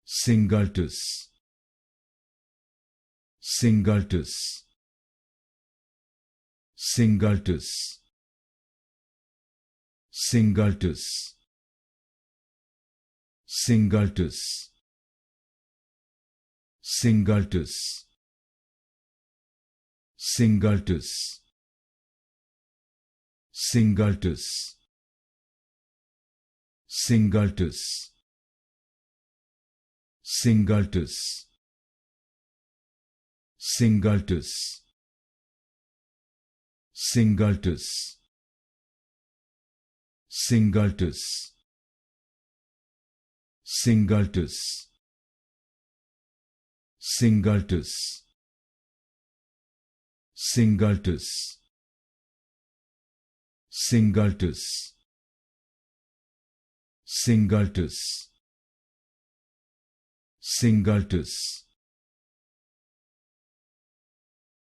Singultus, Singultus, Singultus, Singultus, Singultus, Singultus, Singultus, Singultus, Singultus, Singultus, Singultus, Singultus, Singultus, Singultus, Singultus, Singultus, Singultus, Singultus, Singultus,